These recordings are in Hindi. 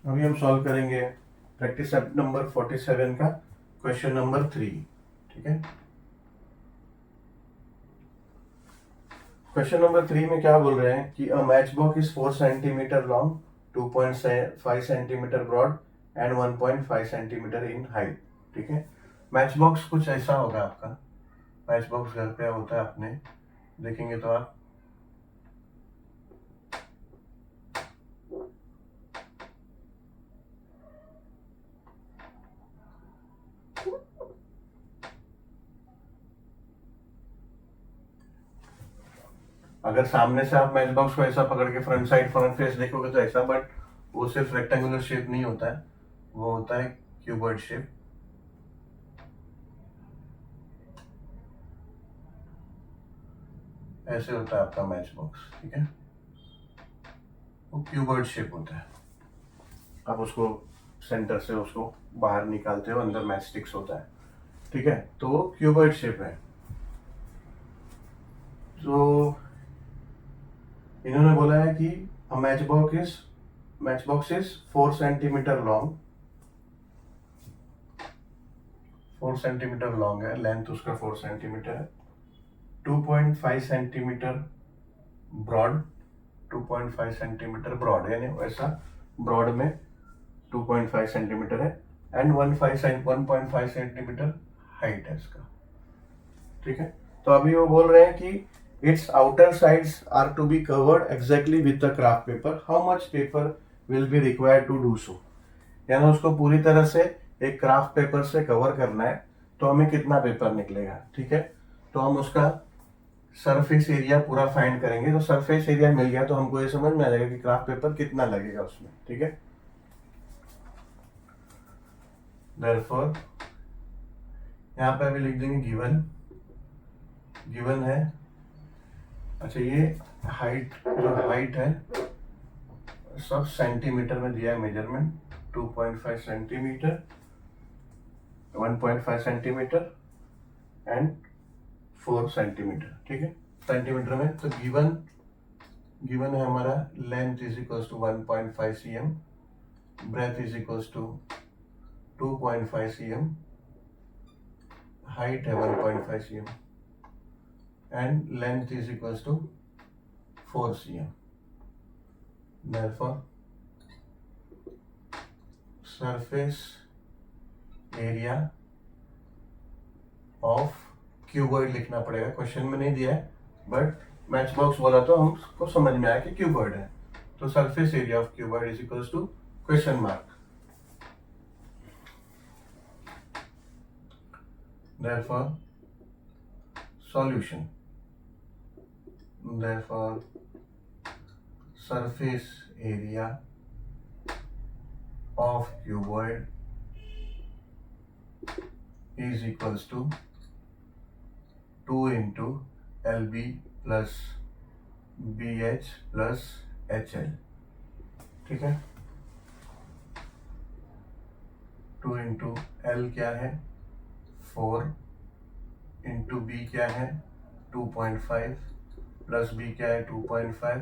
अभी हम सॉल्व करेंगे प्रैक्टिस नंबर 47 का क्वेश्चन नंबर 3। ठीक है, क्वेश्चन नंबर 3 में क्या बोल रहे हैं कि a match box is 4 centimetre long, 2.5 centimetre broad and 1.5 centimetre in height. ठीक है, मैच बॉक्स कुछ ऐसा होगा आपका। मैच बॉक्स घर पे होता है, अपने देखेंगे तो आप अगर सामने से आप मैच बॉक्स को ऐसा पकड़ के फ्रंट फेस देखोगे तो ऐसा, बट वो सिर्फ रेक्टेंगुलर शेप नहीं होता है, वो होता है क्यूबॉइड शेप। ऐसे होता है आपका मैच बॉक्स। ठीक है, वो क्यूबॉइड शेप होता है। आप उसको सेंटर से उसको बाहर निकालते हो, अंदर मैच स्टिक्स होता है। ठीक है, तो वो क्यूबॉइड शेप है। तो इन्होंने बोला है कि match box is 4 centimetre long, 4 centimetre long है, लेंथ उसका 4 सेंटीमीटर है, 2.5 सेंटीमीटर ब्रॉड, 2.5 सेंटीमीटर ब्रॉड यानी वैसा ब्रॉड में 2.5 सेंटीमीटर है, एंड 1.5 सेंटीमीटर हाइट है इसका। ठीक है, तो अभी वो बोल रहे हैं कि its outer sides are to be covered exactly with the craft paper, how much paper will be required to do so. यानी उसको पूरी तरह से एक क्राफ्ट पेपर से कवर करना है, तो हमें कितना पेपर निकलेगा। ठीक है, तो हम उसका सरफेस एरिया पूरा फाइंड करेंगे। तो सरफेस एरिया मिल गया तो हमको ये समझ में आ जाएगा कि क्राफ्ट पेपर कितना लगेगा उसमें। ठीक है, देयरफॉर यहाँ पे अभी लिख देंगे गिवन, गिवन है। अच्छा, ये हाइट, जो हाइट है सब सेंटीमीटर में दिया है measurement, 2.5 centimetre, 1.5 centimetre and 4 centimetre. ठीक है, सेंटीमीटर में। तो गिवन है हमारा length is equal to 1.5 cm, breadth is equal to 2.5 cm, height है 1.5 cm and length is equal to 4 cm। Therefore surface area of cuboid लिखना पड़ेगा, क्वेश्चन में नहीं दिया है, बट मैच बॉक्स बोला तो हमको समझ में आया कि क्यूबॉइड है। तो surface area of cuboid is equal to question mark. Therefore solution, therefore surface area of cuboid is equals to 2 into LB plus BH plus HL। ठीक है, 2 इंटू एल क्या है 4, इंटू बी क्या है 2.5, प्लस बी क्या है 2.5,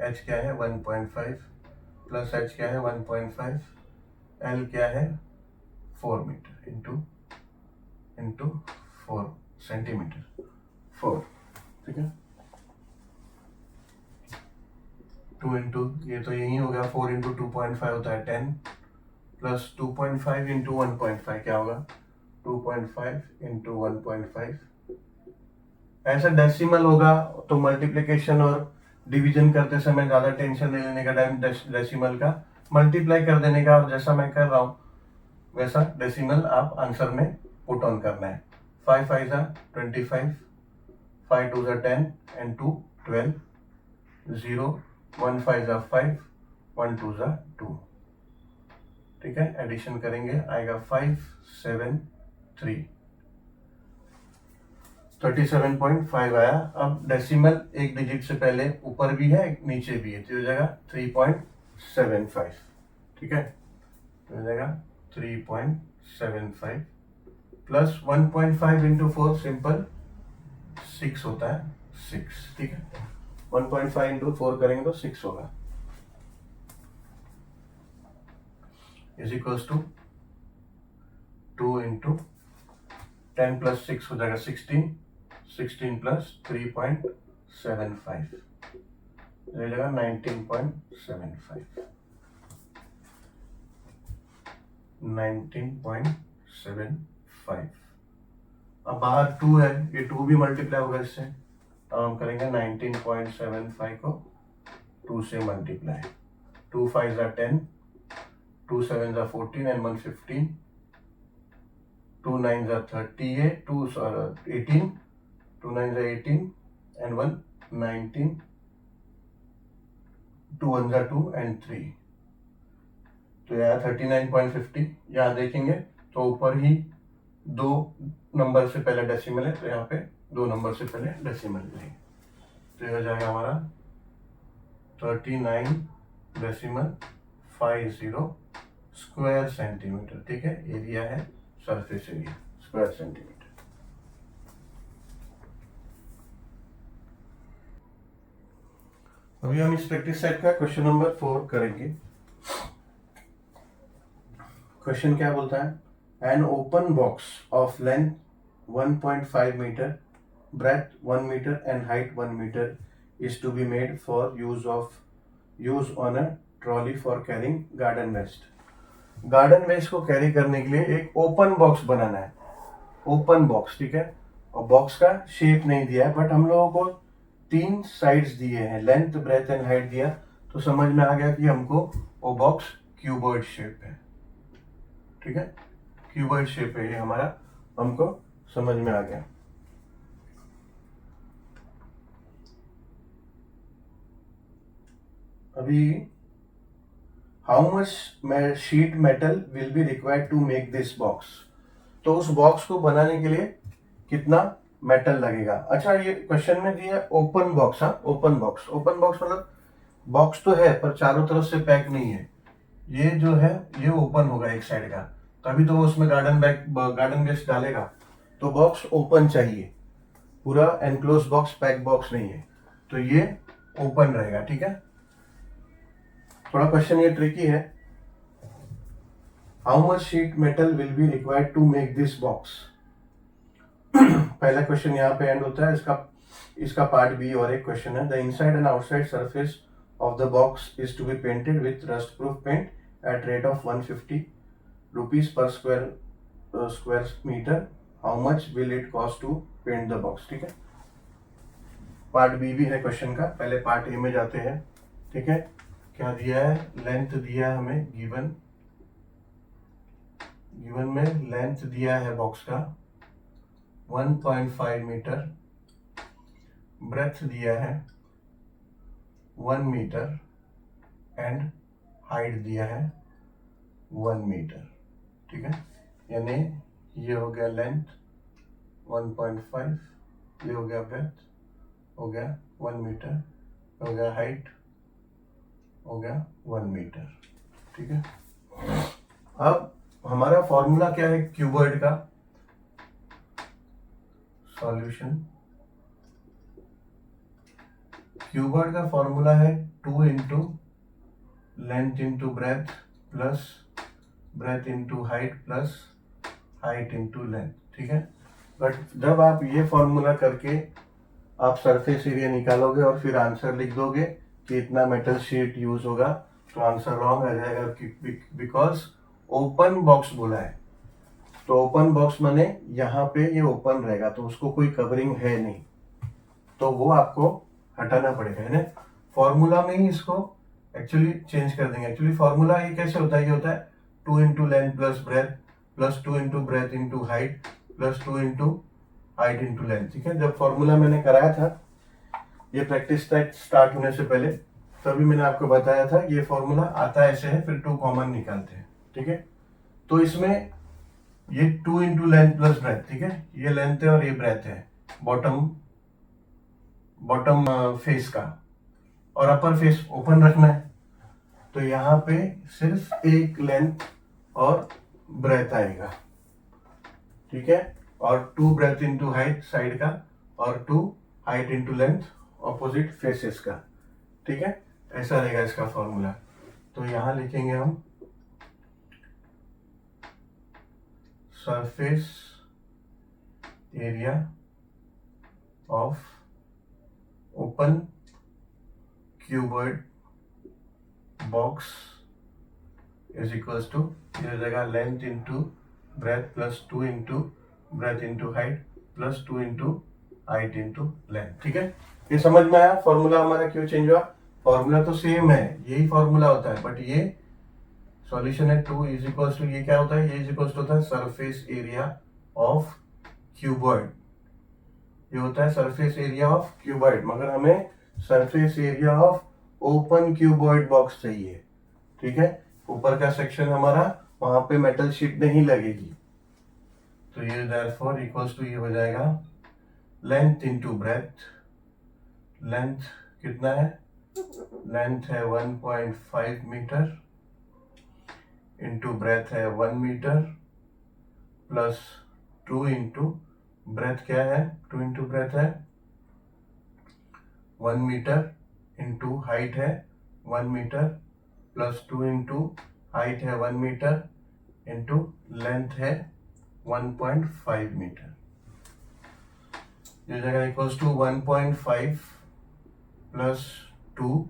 एच क्या है 1.5, प्लस एच क्या है 1.5, एल क्या है 4 मीटर इंटू 4 सेंटीमीटर 4। ठीक है, 2 इंटू ये तो यही होगा, 4 इंटू 2.5 होता है 10, प्लस 2.5 इंटू 1.5 क्या होगा 2.5 इंटू 1.5। ऐसा डेसिमल होगा तो मल्टीप्लिकेशन और डिवीजन करते समय ज्यादा टेंशन नहीं लेने का, टाइम डेसिमल का मल्टीप्लाई कर देने का, और जैसा मैं कर रहा हूँ वैसा डेसिमल आप आंसर में पुट ऑन करना है। 5 5 जा 25, 5 2 जा 10 एंड 2 12, 0 1 5 जा 5, 1 2 जा 2। ठीक है, एडिशन करेंगे आएगा 5 7 3, 37.5 आया। अब डेसिमल एक डिजिट से पहले ऊपर भी है नीचे भी है, तो हो जाएगा 3.75। ठीक है, तो हो जाएगा 3.75 प्लस 1.5 इंटू 4 सिंपल 6 होता है 6। ठीक है, 1.5 इंटू 4 करेंगे तो 6 होगा। Is equals to 2 into 10 plus 6 हो जाएगा 16, 16 प्लस 3.75 हो जाएगा 19.75, 19.75। अब बाहर 2 है, ये 2 भी मल्टीप्लाई होगा इससे, अब हम करेंगे 19.75 को 2 से multiply. 2 5 are 10, 2 7 are 14 and 1 15, 2 9 are 38, 2 are 18, 2 9 are 18 and 1 19, 2 1 are 2 and 3, तो यहाँ 39.50। यहाँ देखेंगे तो ऊपर ही 2 नंबर से पहले डेसिमल है, तो यहाँ पे 2 नंबर से पहले डेसिमल लेंगे, तो ये हो जाएगा हमारा 39.50 स्क्वायर सेंटीमीटर। ठीक है, एरिया है सरफेस एरिया स्क्वायर सेंटीमीटर। अभी हम इस प्रैक्टिस सेट का क्वेश्चन नंबर 4 करेंगे। क्वेश्चन क्या बोलता है, an open box of length 1.5 metre, breadth 1 metre and height 1 metre is to be made for use on a trolley for carrying garden waste. Garden waste को कैरी करने के लिए एक ओपन बॉक्स बनाना है, ओपन बॉक्स। ठीक है, और बॉक्स का शेप नहीं दिया है, बट हम लोगों को 3 साइड्स दिए हैं, लेंथ ब्रेथ एंड हाइट दिया, तो समझ में आ गया कि हमको वो बॉक्स क्यूबॉइड शेप है। ठीक है, क्यूबॉइड शेप है ये हमारा, हमको समझ में आ गया। अभी how much sheet metal will be required to make this box, तो उस बॉक्स को बनाने के लिए कितना मेटल लगेगा। अच्छा, ये क्वेश्चन में दिया ओपन बॉक्स। हाँ, ओपन बॉक्स, ओपन बॉक्स मतलब बॉक्स तो है पर चारों तरफ से पैक नहीं है, ये जो है ये ओपन होगा एक साइड का, तभी तो वो उसमें गार्डन वेस्ट डालेगा, तो बॉक्स ओपन चाहिए, पूरा एनक्लोज बॉक्स, पैक बॉक्स नहीं है, तो ये ओपन रहेगा। ठीक है, थोड़ा क्वेश्चन ये ट्रिकी है। How much sheet metal will be required to make this box. पहला क्वेश्चन यहाँ पे एंड होता है, इसका पार्ट बी और एक क्वेश्चन है, the inside and outside surface of the box is to be painted with rust proof paint at rate of 150 rupees per square metre, how much will it cost to paint the box. ठीक है, पार्ट बी भी है क्वेश्चन का, पहले पार्ट ए में जाते हैं। ठीक है, क्या दिया है, लेंथ दिया है हमें, गिवन में लेंथ दिया है बॉक्स का 1.5 मीटर, ब्रेथ दिया है 1 मीटर एंड हाइट दिया है 1 मीटर। ठीक है, यानी ये हो गया लेंथ 1.5, ये हो गया ब्रेथ, हो गया 1 मीटर, हो गया हाइट, हो गया 1 मीटर। ठीक है, अब हमारा फॉर्मूला क्या है क्यूबॉइड का, सॉल्यूशन, क्यूबॉइड का फॉर्मूला है 2 into length into breadth plus breadth into height plus height into length. ठीक है, बट जब आप ये फॉर्मूला करके आप सरफेस एरिया निकालोगे और फिर आंसर लिख दोगे कि इतना मेटल शीट यूज होगा, तो आंसर रॉन्ग आ जाएगा, बिकॉज ओपन बॉक्स बोला है, तो ओपन बॉक्स माने यहाँ पे ये ओपन रहेगा, तो उसको कोई कवरिंग है नहीं, तो वो आपको हटाना पड़ेगा, है ना। फॉर्मूला में ही इसको एक्चुअली चेंज कर देंगे। एक्चुअली फॉर्मूला ये कैसे होता है, ये होता है 2 into length plus breadth plus 2 into breadth into height plus 2 into height into length. ठीक है, जब फॉर्मूला मैंने कराया था ये प्रैक्टिस स्टार्ट होने से पहले, तभी मैंने आपको बताया था ये फॉर्मूला आता ऐसे है, फिर 2 कॉमन निकालते हैं। ठीक है, तो इसमें ये 2 इंटू लेंथ प्लस ब्रेथ, ठीक है, ये लेंथ है और ये ब्रेथ है, बॉटम फेस का, और अपर फेस ओपन रखना है, तो यहाँ पे सिर्फ एक लेंथ और ब्रेथ आएगा। ठीक है, और 2 ब्रेथ इंटू हाइट साइड का और 2 height into length opposite faces का। ठीक है, ऐसा रहेगा इसका फॉर्मूला। तो यहाँ लिखेंगे हम surface area of open cuboid box is equals to, ये हो जाएगा length into breadth plus 2 into breadth into height plus 2 into height into length. ठीक है, ये समझ में आया फॉर्मूला हमारा क्यों चेंज हुआ? फॉर्मूला तो सेम है, यही फॉर्मूला होता है, बट ये सॉल्यूशन है 2 इज इक्वल्स टू, ये क्या होता है, ये इज इक्वल्स टू होता है सरफेस एरिया ऑफ क्यूबॉइड, ये होता है सरफेस एरिया ऑफ क्यूबॉइड, मगर हमें surface area of open cuboid box चाहिए। ठीक है, ऊपर का सेक्शन हमारा, वहां पे मेटल शीट नहीं लगेगी, तो ये देयरफॉर इक्वल्स टू, ये हो जाएगा लेंथ इंटू ब्रेथ, लेंथ कितना है, लेंथ है 1.5 मीटर इंटू ब्रेथ है 1 मीटर प्लस 2 इंटू ब्रेथ क्या है, 2 इंटू ब्रेथ है 1 मीटर इंटू हाइट है 1 मीटर प्लस 2 इंटू हाइट है 1 मीटर इंटू लेंथ है 1.5 मीटर। ये जगह equals to 1.5 plus 2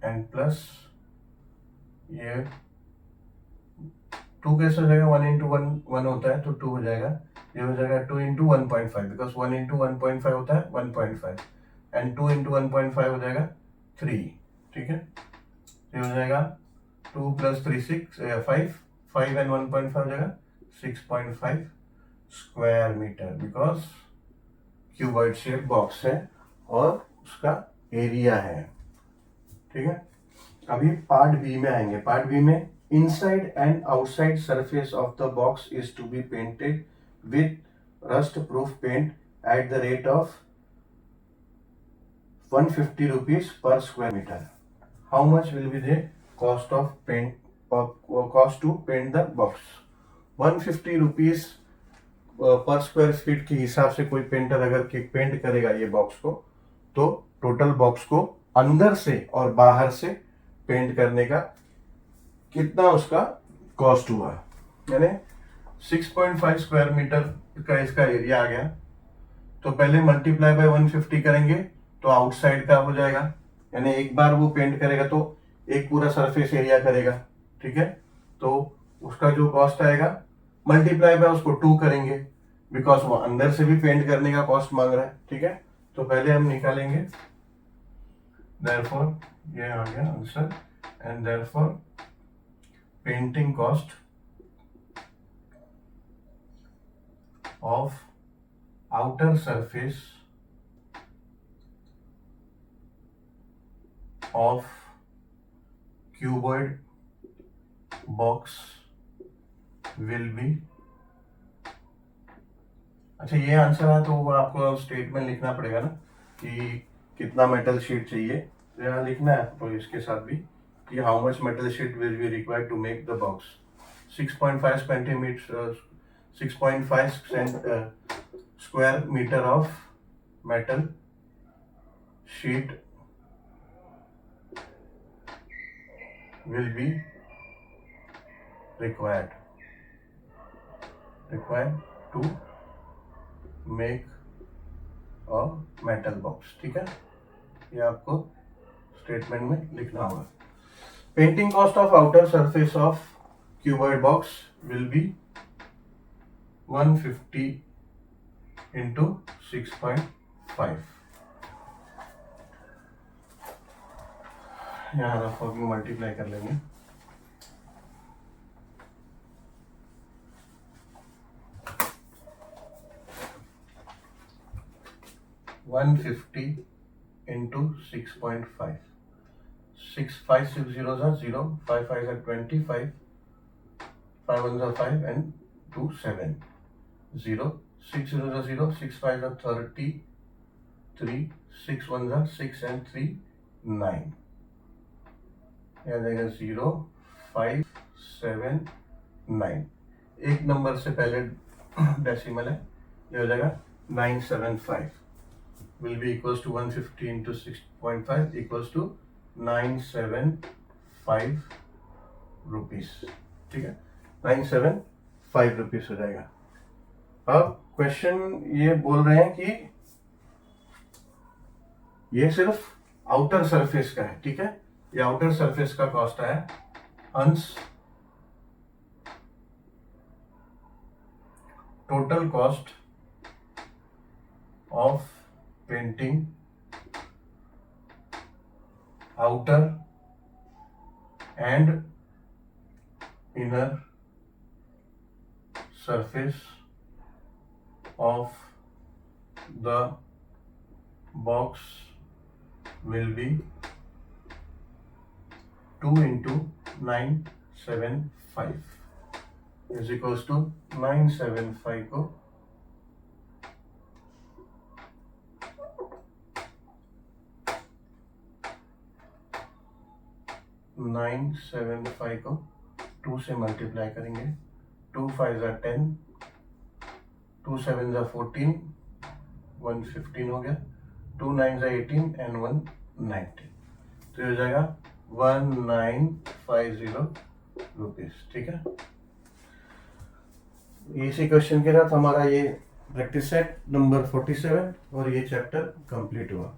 and plus ये 2 कैसे हो जाएगा, 1 इंटू 1 होता है तो 2 हो जाएगा, ये हो जाएगा 2 इंटू 1.5, बिकॉज 1 इंटू 1.5 होता है 1.5 एंड 2 इंटू 1.5 हो जाएगा 3। ठीक है, ये हो जाएगा 2 प्लस 3 6 5 एंड 1.5 हो जाएगा 6.5 square metre, because cuboid shape box है और उसका एरिया है। ठीक है, अभी पार्ट बी में आएंगे। पार्ट बी में inside and outside surface of the box is to be painted with rust proof paint at the rate of 150 rupees per square meter. How much will be the cost of paint, cost to paint the box? 150 rupees पर स्क्वायर फीट के हिसाब से कोई पेंटर अगर पेंट करेगा ये बॉक्स को, तो टोटल बॉक्स को अंदर से और बाहर से पेंट करने का कितना उसका कॉस्ट हुआ, यानी 6.5 स्क्वायर मीटर का इसका एरिया आ गया, तो पहले मल्टीप्लाई बाय 150 करेंगे तो आउटसाइड का हो जाएगा, यानी एक बार वो पेंट करेगा तो एक पूरा सरफेस एरिया करेगा। ठीक है, तो उसका जो कॉस्ट आएगा मल्टीप्लाई बाय उसको 2 करेंगे, बिकॉज वो अंदर से भी पेंट करने का कॉस्ट मांग रहा है। ठीक है, तो पहले हम निकालेंगे, देयरफॉर ये आ गया answer, and therefore painting cost of outer surface of cuboid box will be, अच्छा ये आंसर है तो आपको स्टेटमेंट लिखना पड़ेगा ना कि कितना मेटल शीट चाहिए, तो यहाँ लिखना है तो इसके साथ भी कि how much metal sheet will be required to make the box. 6.5 centimeters, 6.5 square meter of metal sheet will be required to make a metal box. ठीक है, ये आपको स्टेटमेंट में लिखना होगा। Painting cost of outer surface of cuboid box will be 150 into 6.5। यहाँ रफ में मल्टीप्लाई कर लेंगे, one 50 into 6.5, 6 5 6 zeros are 0, 5 5s are 25, 5 1s are 5 and 2 7, 0, 6 zeros are 0, 6 5s are 33, 6 1s are 6 and 3 9, यहाँ जाएगा 0 5 7 9, एक नंबर से पहले डेसिमल है, ये हो जाएगा 975 will be equals to 150 into 6.5 equals to 975 rupees. ठीक है, 975 रुपीज हो जाएगा। अब क्वेश्चन ये बोल रहे हैं कि ये सिर्फ आउटर सरफेस का है, ठीक है। ये आउटर सरफेस का कॉस्ट है अंश total cost of painting outer and inner surface of the box will be 2 into 975 is equals to 975 को 2 से मल्टीप्लाई करेंगे। 2 5 ज़ा 10, 2 7 ज़ा 14, 115 हो गया। 2 9 ज़ा 18 and 1 19, तो ये हो जाएगा 1950 रुपीज, ठीक है। इसी क्वेश्चन के साथ हमारा ये प्रैक्टिस सेट नंबर 47 और ये चैप्टर कंप्लीट हुआ।